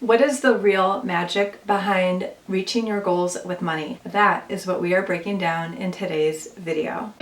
What is the real magic behind reaching your goals with money? That is what we are breaking down in today's video.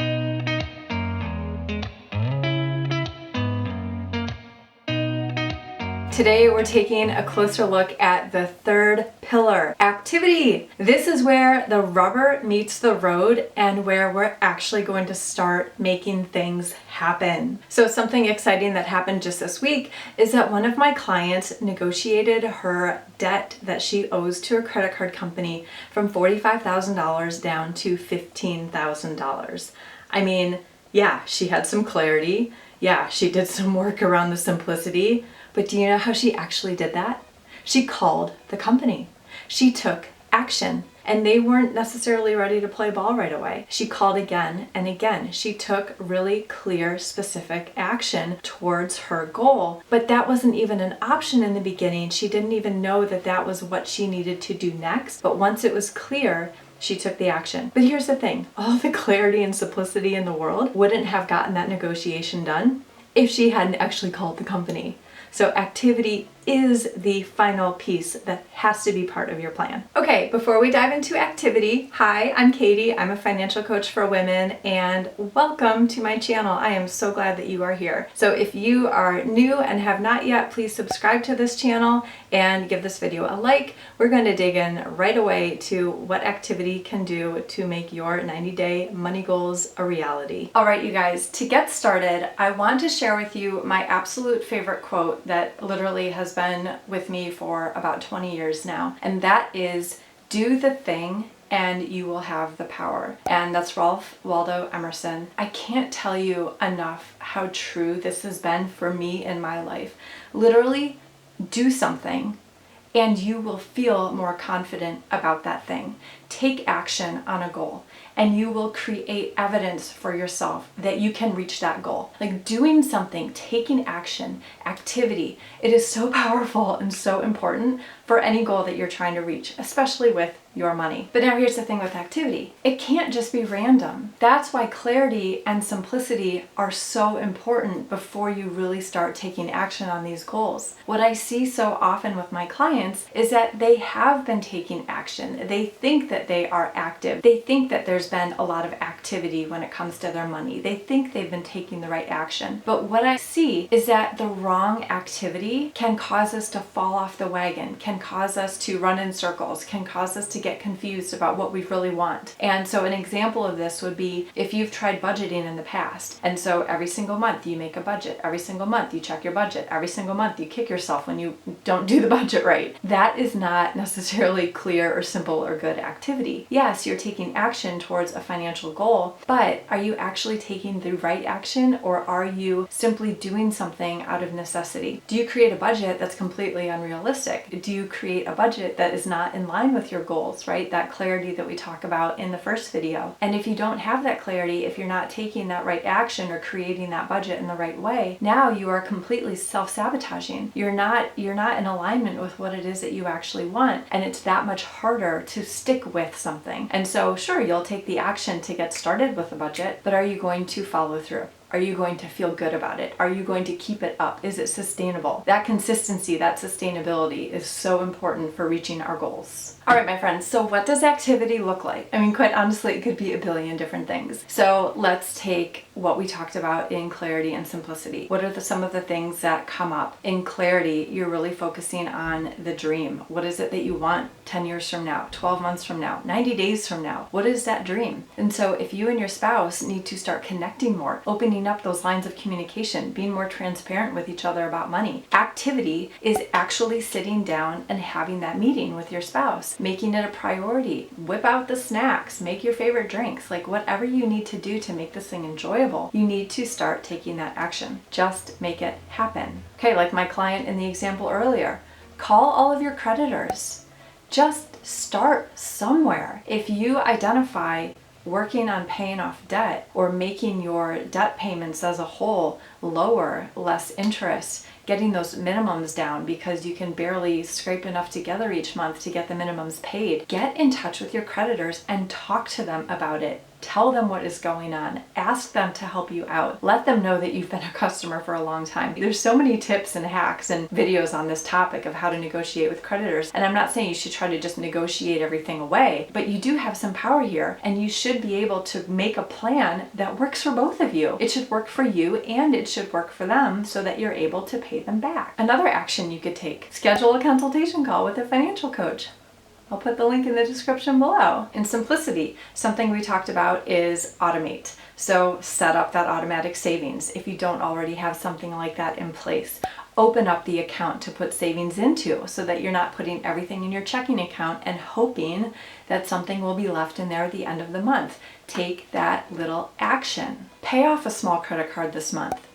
Today we're taking a closer look at the third pillar, activity. This is where the rubber meets the road and where we're actually going to start making things happen. So something exciting that happened just this week is that one of my clients negotiated her debt that she owes to her credit card company from $45,000 down to $15,000. I mean, yeah, she had some clarity. Yeah, she did some work around the simplicity. But do you know how she actually did that? She called the company. She took action, and they weren't necessarily ready to play ball right away. She called again and again. She took really clear, specific action towards her goal. But that wasn't even an option in the beginning. She didn't even know that that was what she needed to do next. But once it was clear, she took the action. But here's the thing, all the clarity and simplicity in the world wouldn't have gotten that negotiation done if she hadn't actually called the company. So activity is the final piece that has to be part of your plan. Okay, before we dive into activity, hi, I'm Katy. I'm a financial coach for women, and welcome to my channel. I am so glad that you are here. So if you are new and have not yet, please subscribe to this channel and give this video a like. We're going to dig in right away to what activity can do to make your 90-day money goals a reality. All right, you guys, to get started, I want to share with you my absolute favorite quote that literally has been with me for about 20 years now, and that is, do the thing and you will have the power. And that's Ralph Waldo Emerson. I can't tell you enough how true this has been for me in my life. Literally, do something and you will feel more confident about that thing. Take action on a goal and you will create evidence for yourself that you can reach that goal. Like doing something, taking action, activity, it is so powerful and so important for any goal that you're trying to reach, especially with your money. But now here's the thing with activity. It can't just be random. That's why clarity and simplicity are so important before you really start taking action on these goals. What I see so often with my clients is that they have been taking action. They think that they are active. They think that there's been a lot of activity when it comes to their money. They think they've been taking the right action. But what I see is that the wrong activity can cause us to fall off the wagon, can cause us to run in circles, can cause us to get confused about what we really want. And so an example of this would be if you've tried budgeting in the past. And so every single month you make a budget. Every single month you check your budget. Every single month you kick yourself when you don't do the budget right. That is not necessarily clear or simple or good activity. Yes, you're taking action towards a financial goal, but are you actually taking the right action, or are you simply doing something out of necessity? Do you create a budget that's completely unrealistic? Do you create a budget that is not in line with your goals, right? That clarity that we talk about in the first video. And if you don't have that clarity, if you're not taking that right action or creating that budget in the right way, now you are completely self-sabotaging. You're not in alignment with what it is that you actually want, and it's that much harder to stick with something. And so sure, you'll take the action to get started with a budget, but are you going to follow through? Are you going to feel good about it? Are you going to keep it up? Is it sustainable? That consistency, that sustainability is so important for reaching our goals. All right, my friends, so what does activity look like? I mean, quite honestly, it could be a billion different things. So let's take what we talked about in clarity and simplicity. What are some of the things that come up? In clarity, you're really focusing on the dream. What is it that you want 10 years from now, 12 months from now, 90 days from now? What is that dream? And so if you and your spouse need to start connecting more, opening up those lines of communication, being more transparent with each other about money, activity is actually sitting down and having that meeting with your spouse, making it a priority. Whip out the snacks, make your favorite drinks, like whatever you need to do to make this thing enjoyable, you need to start taking that action. Just make it happen. Okay, like my client in the example earlier, call all of your creditors. Just start somewhere. If you identify working on paying off debt or making your debt payments as a whole lower, less interest, getting those minimums down because you can barely scrape enough together each month to get the minimums paid. Get in touch with your creditors and talk to them about it. Tell them what is going on. Ask them to help you out. Let them know that you've been a customer for a long time. There's so many tips and hacks and videos on this topic of how to negotiate with creditors. And I'm not saying you should try to just negotiate everything away, but you do have some power here, and you should be able to make a plan that works for both of you. It should work for you and it should work for them so that you're able to pay them back. Another action you could take: schedule a consultation call with a financial coach. I'll put the link in the description below. In simplicity, something we talked about is automate. So set up that automatic savings if you don't already have something like that in place. Open up the account to put savings into so that you're not putting everything in your checking account and hoping that something will be left in there at the end of the month. Take that little action. Pay off a small credit card this month.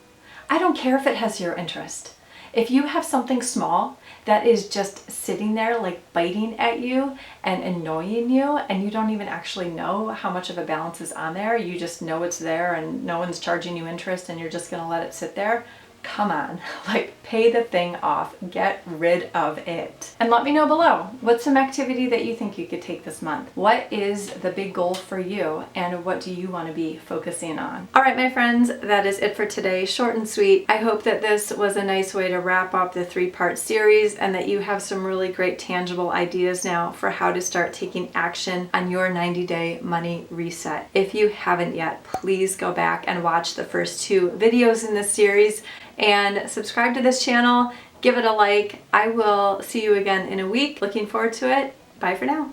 I don't care if it has your interest. If you have something small that is just sitting there like biting at you and annoying you, and you don't even actually know how much of a balance is on there, you just know it's there and no one's charging you interest and you're just gonna let it sit there, come on, like pay the thing off, get rid of it. And let me know below, what's some activity that you think you could take this month? What is the big goal for you and what do you want to be focusing on? All right, my friends, that is it for today. Short and sweet. I hope that this was a nice way to wrap up the 3-part series and that you have some really great tangible ideas now for how to start taking action on your 90-day money reset. If you haven't yet, please go back and watch the first 2 videos in this series and subscribe to this channel, give it a like. I will see you again in a week. Looking forward to it. Bye for now.